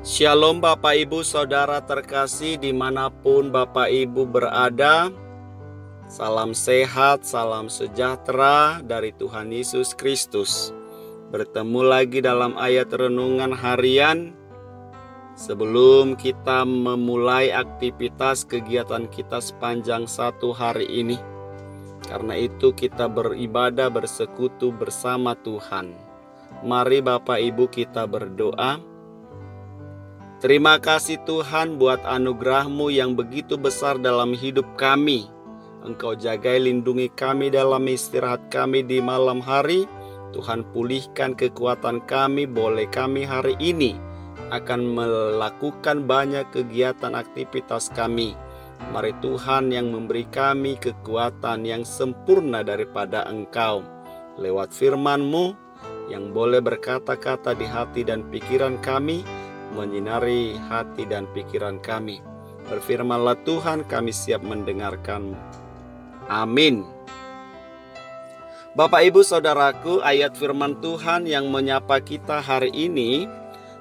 Shalom Bapak Ibu Saudara terkasih dimanapun Bapak Ibu berada. Salam sehat, salam sejahtera dari Tuhan Yesus Kristus. Bertemu lagi dalam ayat renungan harian. Sebelum kita memulai aktivitas kegiatan kita sepanjang satu hari ini, karena itu kita beribadah bersekutu bersama Tuhan. Mari Bapak Ibu kita berdoa. Terima kasih Tuhan buat anugerah-Mu yang begitu besar dalam hidup kami. Engkau jagai lindungi kami dalam istirahat kami di malam hari. Tuhan pulihkan kekuatan kami, boleh kami hari ini akan melakukan banyak kegiatan aktivitas kami. Mari Tuhan yang memberi kami kekuatan yang sempurna daripada Engkau. Lewat firman-Mu yang boleh berkata-kata di hati dan pikiran kami, menyinari hati dan pikiran kami. Berfirmanlah Tuhan, kami siap mendengarkan. Amin. Bapak Ibu Saudaraku, ayat firman Tuhan yang menyapa kita hari ini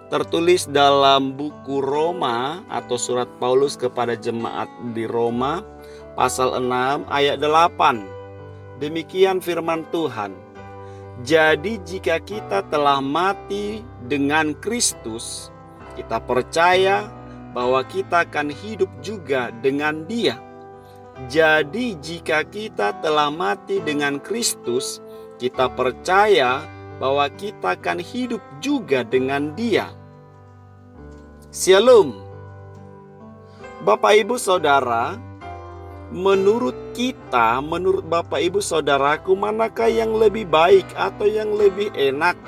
tertulis dalam buku Roma atau surat Paulus kepada jemaat di Roma pasal 6 ayat 8. Demikian firman Tuhan. Jadi jika kita telah mati dengan Kristus, kita percaya bahwa kita akan hidup juga dengan Dia. Jadi jika kita telah mati dengan Kristus, kita percaya bahwa kita akan hidup juga dengan Dia. Shalom. Bapak Ibu Saudara, menurut Bapak Ibu Saudaraku, manakah yang lebih baik atau yang lebih enak?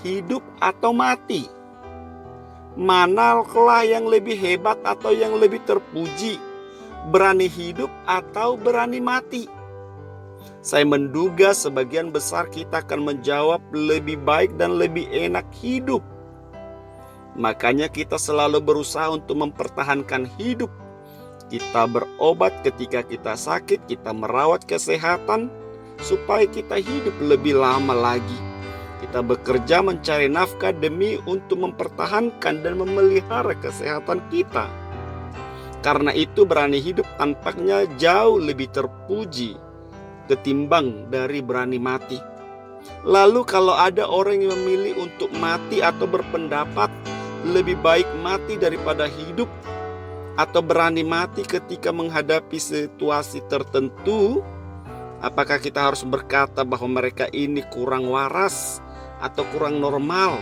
Hidup atau mati? Manakah yang lebih hebat atau yang lebih terpuji? Berani hidup atau berani mati? Saya menduga sebagian besar kita akan menjawab lebih baik dan lebih enak hidup. Makanya kita selalu berusaha untuk mempertahankan hidup. Kita berobat ketika kita sakit, kita merawat kesehatan supaya kita hidup lebih lama lagi. Kita bekerja mencari nafkah demi untuk mempertahankan dan memelihara kesehatan kita. Karena itu berani hidup tampaknya jauh lebih terpuji ketimbang dari berani mati. Lalu kalau ada orang yang memilih untuk mati atau berpendapat lebih baik mati daripada hidup, atau berani mati ketika menghadapi situasi tertentu, apakah kita harus berkata bahwa mereka ini kurang waras atau kurang normal?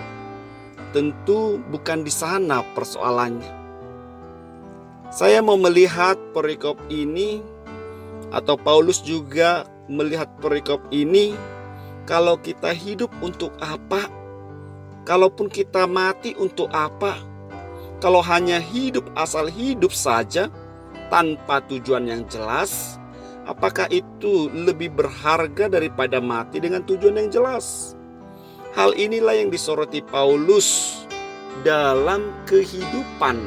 Tentu bukan di sana persoalannya. Saya mau melihat perikop ini, atau Paulus juga melihat perikop ini. Kalau kita hidup untuk apa? Kalaupun kita mati untuk apa? Kalau hanya hidup asal hidup saja tanpa tujuan yang jelas, apakah itu lebih berharga daripada mati dengan tujuan yang jelas? Hal inilah yang disoroti Paulus dalam kehidupan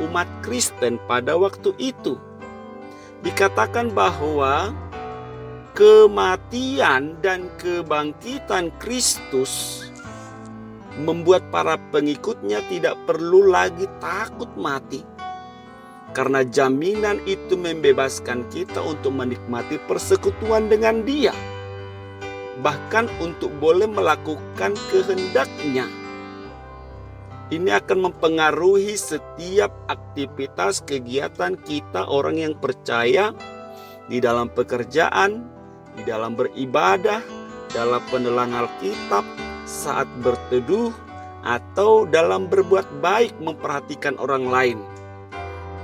umat Kristen pada waktu itu. Dikatakan bahwa kematian dan kebangkitan Kristus membuat para pengikutnya tidak perlu lagi takut mati. Karena jaminan itu membebaskan kita untuk menikmati persekutuan dengan Dia. Bahkan untuk boleh melakukan kehendak-Nya. Ini akan mempengaruhi setiap aktivitas kegiatan kita orang yang percaya, di dalam pekerjaan, di dalam beribadah, dalam penelangan Alkitab, saat berteduh, atau dalam berbuat baik memperhatikan orang lain.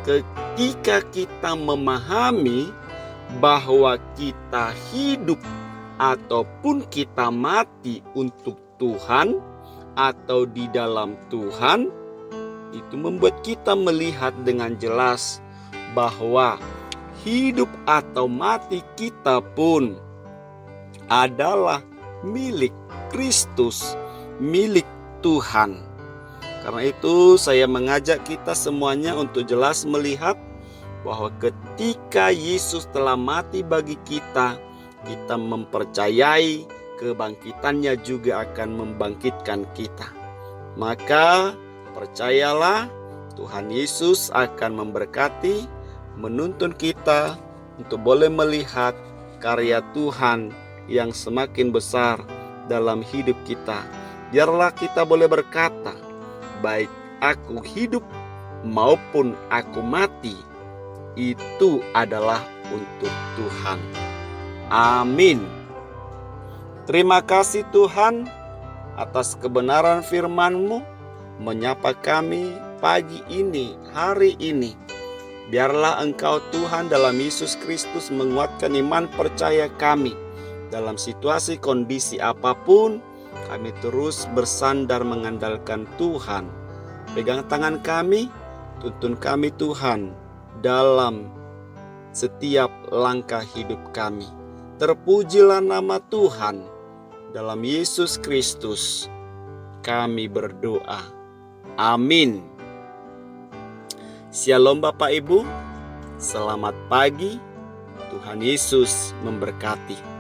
Ketika kita memahami bahwa kita hidup ataupun kita mati untuk Tuhan atau di dalam Tuhan, itu membuat kita melihat dengan jelas bahwa hidup atau mati kita pun adalah milik Kristus, milik Tuhan. Karena itu saya mengajak kita semuanya untuk jelas melihat bahwa ketika Yesus telah mati bagi kita, kita mempercayai kebangkitannya juga akan membangkitkan kita. Maka Percayalah, Tuhan Yesus akan memberkati, menuntun kita untuk boleh melihat karya Tuhan yang semakin besar dalam hidup kita. Biarlah kita boleh berkata, baik aku hidup maupun aku mati, itu adalah untuk Tuhan. Amin. Terima kasih Tuhan atas kebenaran firman-Mu menyapa kami pagi ini, hari ini. Biarlah Engkau Tuhan dalam Yesus Kristus menguatkan iman percaya kami. Dalam situasi kondisi apapun, kami terus bersandar mengandalkan Tuhan. Pegang tangan kami, tuntun kami Tuhan dalam setiap langkah hidup kami. Terpujilah nama Tuhan. Dalam Yesus Kristus kami berdoa. Amin. Shalom Bapak Ibu, selamat pagi. Tuhan Yesus memberkati.